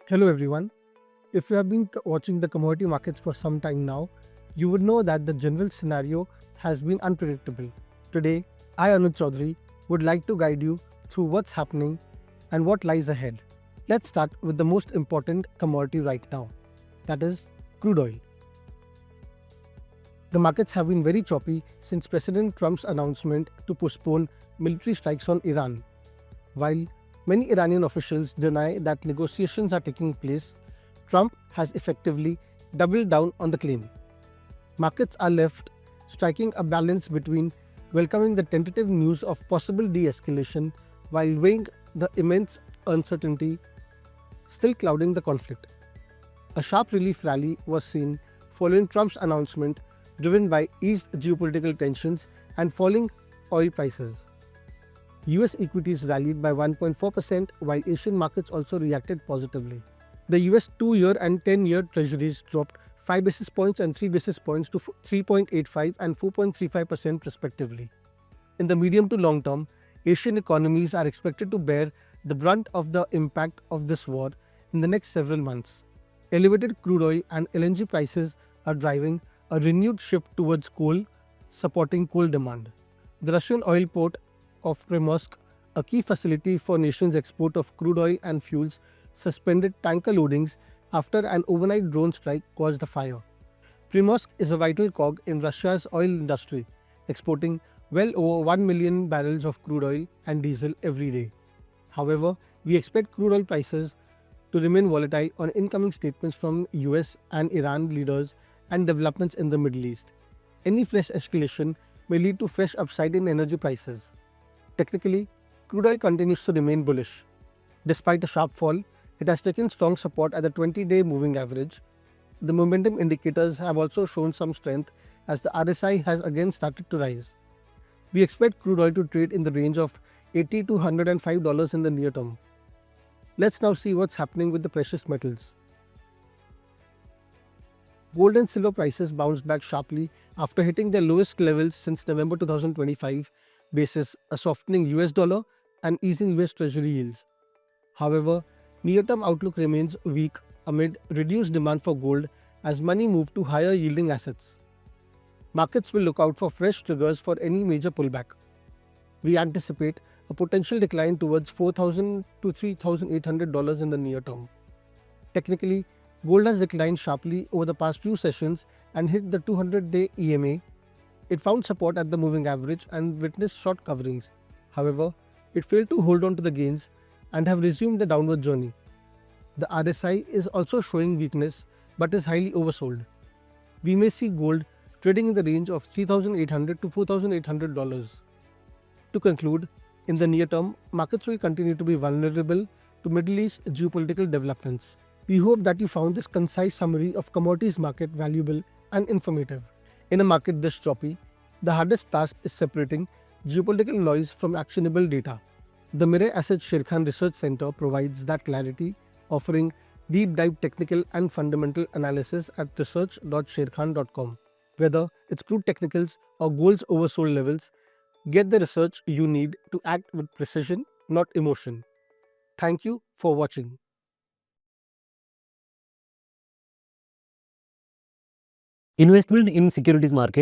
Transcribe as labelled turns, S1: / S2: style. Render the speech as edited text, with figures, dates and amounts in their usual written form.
S1: Hello everyone. If you have been watching the commodity markets for some time now, you would know that the general scenario has been unpredictable. Today, I, Anuj Chaudhary, would like to guide you through what's happening and what lies ahead. Let's start with the most important commodity right now, that is, crude oil. The markets have been very choppy since President Trump's announcement to postpone military strikes on Iran. While many Iranian officials deny that negotiations are taking place, Trump has effectively doubled down on the claim. Markets are left striking a balance between welcoming the tentative news of possible de escalation while weighing the immense uncertainty still clouding the conflict. A sharp relief rally was seen following Trump's announcement, driven by eased geopolitical tensions and falling oil prices. US equities rallied by 1.4%, while Asian markets also reacted positively. The US 2-year and 10-year treasuries dropped 5 basis points and 3 basis points to 3.85 and 4.35% respectively. In the medium to long term, Asian economies are expected to bear the brunt of the impact of this war in the next several months. Elevated crude oil and LNG prices are driving a renewed shift towards coal, supporting coal demand. The Russian oil port of Primorsk, a key facility for nation's export of crude oil and fuels, suspended tanker loadings after an overnight drone strike caused a fire. Primorsk is a vital cog in Russia's oil industry, exporting well over 1 million barrels of crude oil and diesel every day. However, we expect crude oil prices to remain volatile on incoming statements from US and Iran leaders and developments in the Middle East. Any fresh escalation may lead to fresh upside in energy prices. Technically, crude oil continues to remain bullish. Despite a sharp fall, it has taken strong support at the 20-day moving average. The momentum indicators have also shown some strength as the RSI has again started to rise. We expect crude oil to trade in the range of $80 to $105 in the near term. Let's now see what's happening with the precious metals. Gold and silver prices bounced back sharply after hitting their lowest levels since November 2025, basis a softening US dollar and easing US Treasury yields. However, near-term outlook remains weak amid reduced demand for gold as money moves to higher yielding assets. Markets will look out for fresh triggers for any major pullback. We anticipate a potential decline towards $4,000 to $3,800 in the near term. Technically, gold has declined sharply over the past few sessions and hit the 200-day EMA. It found support at the moving average and witnessed short coverings. However, it failed to hold on to the gains and have resumed the downward journey. The RSI is also showing weakness but is highly oversold. We may see gold trading in the range of $3,800 to $4,800. To conclude, in the near term, markets will continue to be vulnerable to Middle East geopolitical developments. We hope that you found this concise summary of commodities market valuable and informative. In a market this choppy, the hardest task is separating geopolitical noise from actionable data. The Mirae Asset Sharekhan Research Center provides that clarity, offering deep dive technical and fundamental analysis at research.sharekhan.com. Whether it's crude technicals or gold's oversold levels, get the research you need to act with precision, not emotion. Thank you for watching.
S2: Investment in securities market